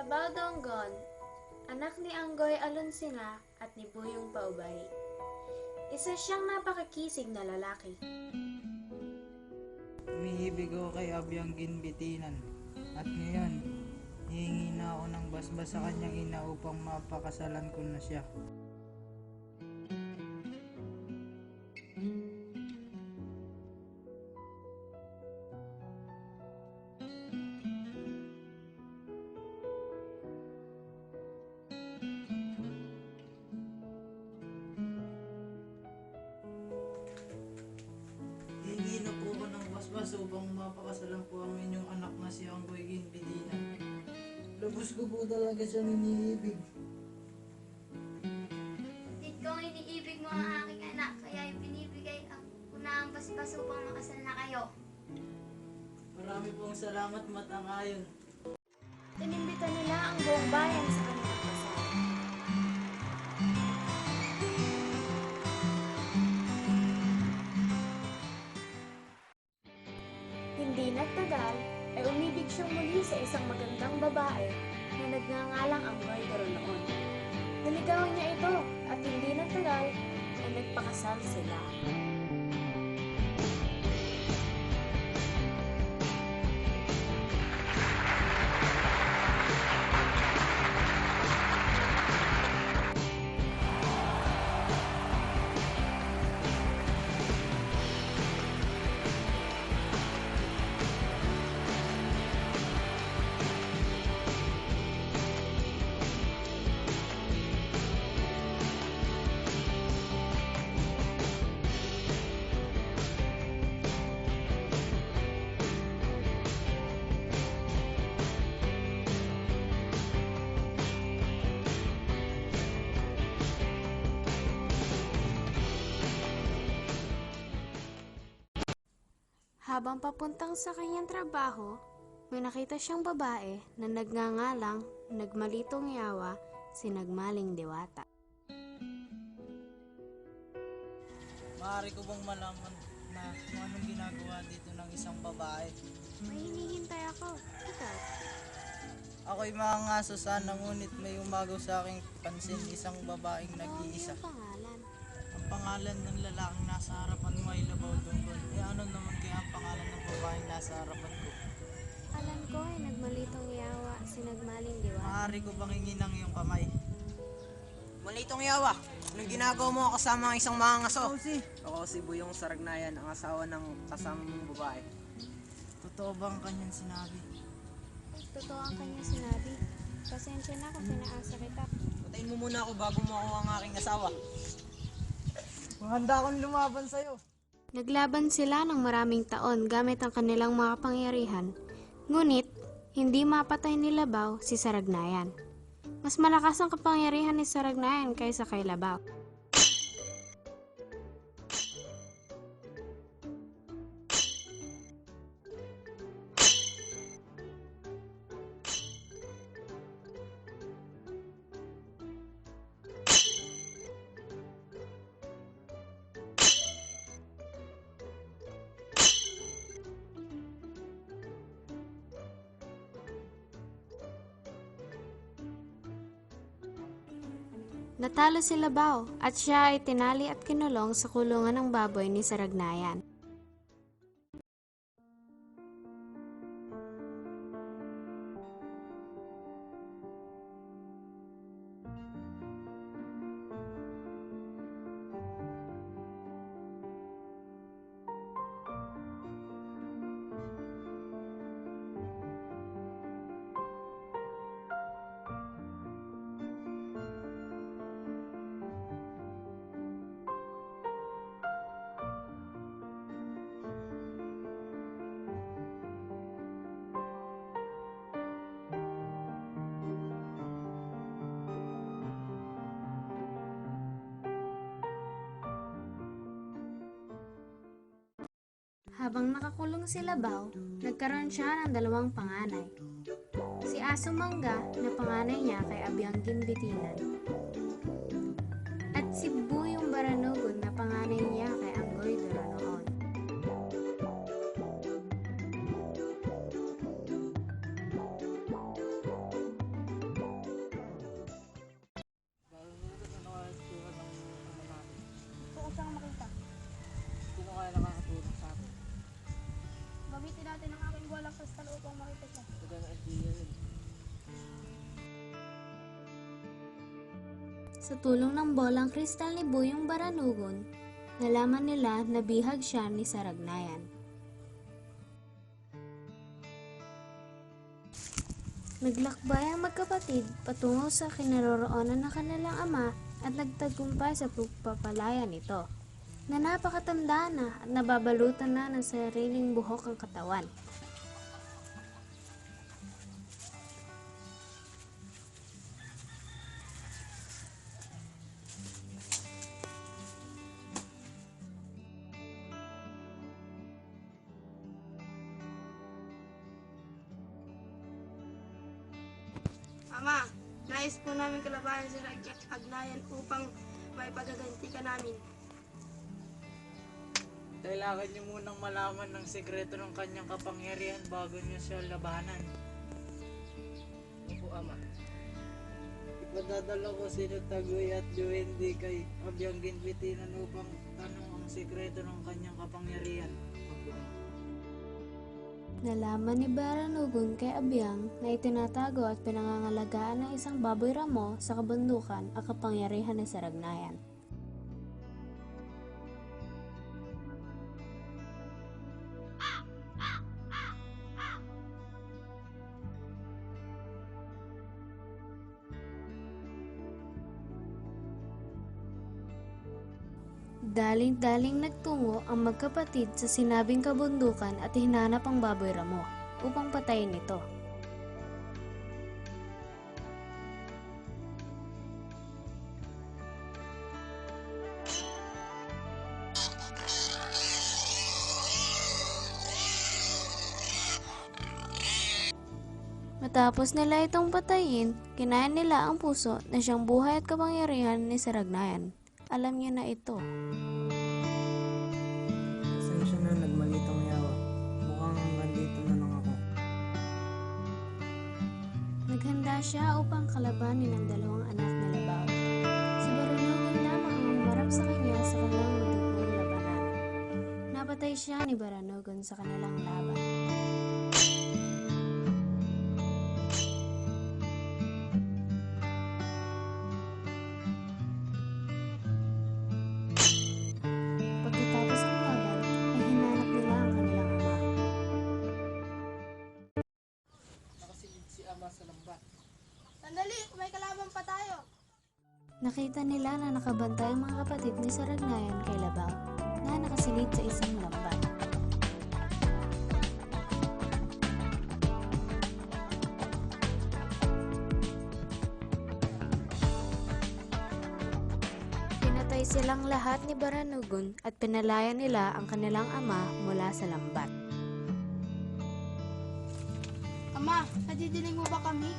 Labaw Donggon, anak ni Anggoy Alonsina at ni Buyong Paubay. Isa siyang napakakisig na lalaki. Umihibig ako kay Abyang Ginbitinan at ngayon, hihingi na ako ng basbas sa kanyang ina upang mapakasalan ko na siya. Hihingi na po ko ng basbas upang mapakasalan ko ang inyong anak na si Anggoy Ginbitinan. Lubos ko po talaga siyang iniibig. Kapatid kong iniibig mo ang aking anak, kaya binibigay ko na ang basbas upang makasal na kayo. Marami pong salamat, Matangayon. Inimbita nila ang buong bayan sa kanilang kasal. Hindi nagtagal, ay umibig siyang muli sa isang magandang babae na nagngangalang Anggoy noon. Naligawan niya ito at hindi nagtagal ay nagpakasal sila. Habang papuntang sa kanyang trabaho, may nakita siyang babae na nagngangalang Nagmalitong Yawa, si Nagmaling Diwata. Maaari ko bang malaman na kung anong ginagawa dito ng isang babae? May hinihintay ako. Ikaw? Ako'y maangaso sana, ngunit may umagaw sa aking pansin isang babaeng nag-iisa. Ano ang pangalan? Ang pangalan ng lalaking nasa harapan mo ay Labaw Donggon. Ano naman kaya ang pangalan ng babaeng nasa harapan ko? Alam ko ay Nagmalitong Yawa, si Nagmaling Diwata. Maaari ko bang hingin ang iyong kamay? Malitong Yawa, anong ginagawa mo kasama ang isang mangangaso? Ako si Buyong Saragnayan, ang asawa ng kasama mong babae. Totoo ba ang kanyang sinabi? Totoo ang kanyang sinabi. Pasensya na kung pinaasa kita. Patayin mo muna ako bago mo ako ang aking asawa. Handa akong lumaban sa'yo. Naglaban sila ng maraming taon gamit ang kanilang mga kapangyarihan. Ngunit, hindi mapatay ni Labaw si Saragnayan. Mas malakas ang kapangyarihan ni Saragnayan kaysa kay Labaw. Natalo si Labaw at siya ay tinali at kinulong sa kulungan ng baboy ni Saragnayan. Habang nakakulong si Labaw, nagkaroon siya ng dalawang panganay. Si Aso Mangga na panganay niya kay Abyang Ginbitinan. At si Buyong Baranugon na panganay niya kay Anggoy Doronoon. Sa tulong ng bolang kristal ni Buyong Baranugon, nalaman nila na bihag siya ni Saragnayan. Naglakbay ang magkapatid patungo sa kinaroroonan ng kanilang ama at nagtagumpay sa pagpapalaya nito, na napakatanda na at nababalutan na ng sariling buhok ang katawan. Ama, nais po namin kalabayan si Agnayan upang may pagaganti ka namin. Kailangan niyo munang malaman ng sekreto ng kanyang kapangyarihan bago niyo siya labanan. Opo, Ama. Ipadadala ko si Tagoy at Duwende kay Abyang Ginbitinan upang tanong ang sekreto ng kanyang kapangyarihan. Nalaman ni Baranugon kay Abyang na itinatago at pinangangalagaan ng isang baboy ramo sa kabundukan ang kapangyarihan ni Saragnayan. Daling-daling nagtungo ang magkapatid sa sinabing kabundukan at hinanap ang baboy ramo upang patayin ito. Matapos nila itong patayin, kinain nila ang puso na siyang buhay at kapangyarihan ni Saragnayan. Alam niya na ito. Pasensya na, nagmalitong yawa. Mukhang hanggang dito na lang ako. Naghanda siya upang kalabanin ang dalawang anak na Labaw. Si Baranugon lamang ang umarap sa kanya sa kanilang madugong labanan. Napatay siya ni Baranugon sa kanilang laban. Pagkatapos ng laban, ay hinanap nila ang kanilang ama. Nakasilid si Ama sa lambat. Sandali, may kalaban pa tayo. Nakita nila na nakabantay ang mga kapatid ni Saragnayan kay Labaw na nakasilid sa isang lambat. Pinatay silang lahat ni Baranugon at pinalaya nila ang kanilang ama mula sa lambat. Ama, nadidinig mo ba kami?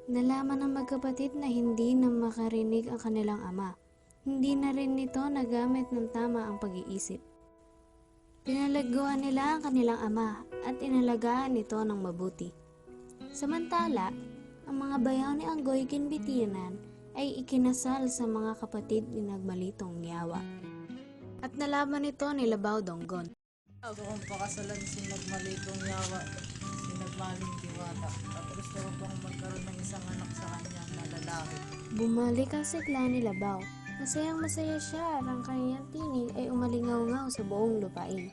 Nalaman ng magkapatid na hindi na makarinig ang kanilang ama. Hindi na rin nito nagamit ng tama ang pag-iisip. Pinalaguan nila ang kanilang ama at inalagaan ito ng mabuti. Samantala, ang mga bayaw ni Anggoy Ginbitinan ay ikinasal sa mga kapatid ni Nagmalitong Yawa. At nalaman ito ni Labaw Donggon. Gusto kong pakasalan si Nagmalitong Yawa, si Nagmaling Diwata, at gusto ko pang magkaroon ng isang anak sa kanya na lalaki. Bumalik ang sigla ni Labaw. Masayang masaya siya at ang kanyang tinig ay umalingaw-ngaw sa buong lupain.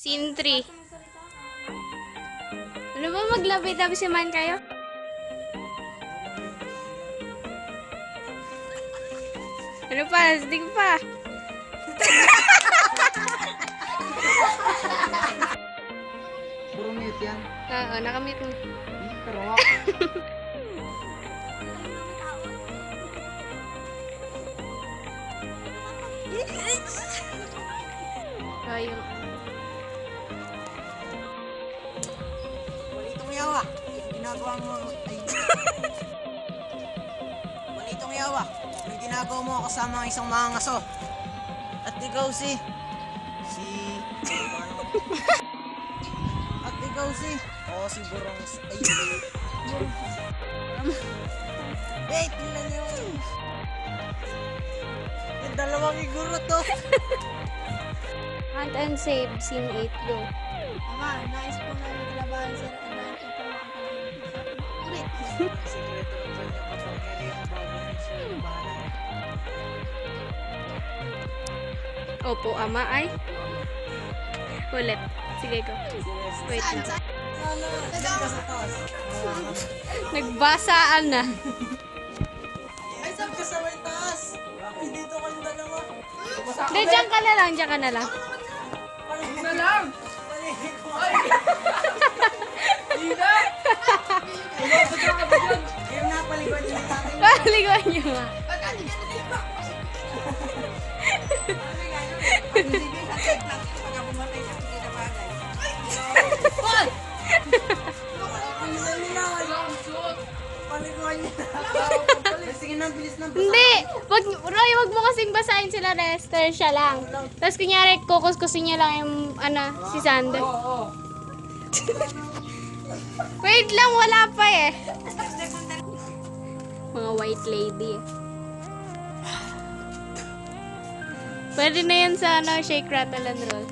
Scene 3. Ano ba maglabay-labay man kayo? Ano pa? Stig pa. Puro mute yan. Oo, nakamit mo. Pero ako. Roy, yung... Malitong yawa. Anong ginagawa mo? Ay. Malitong yawa. Anong ginagawa mo kasama ang isang mga aso? At ikaw si... At ikaw si... Oo, si Burong... Ay, tingnan niyo. Yung dalawang iguro to. Hunt and Save, Scene 8, go. Ama, nais po namin kalabahan si Agnayan upang makapag... Ulit! Sikreto ng kanyang kapangyarihan bago niya siya ibahan. Opo, ama ay. Ulit. Sige, go. Wait lang. Nagbasaan na. Ay, saan ka sa may taas? Ay, dito kayong dalawa. Hindi, dyan ka na lang, dyan ka na lang. Na lang! Yung napaliguan niya natin. Paliguan niyo nga. Paliguan niya. Sige na, bilis na. Hindi! Wag, Roy, wag mo kasing basahin sila, Lester. Siya lang. Tapos kunyari, kukuskusin niya lang yung, si Sander. Wait lang, wala pa eh. Mga white lady eh. Pwede na yan sa shake, rattle, and roll.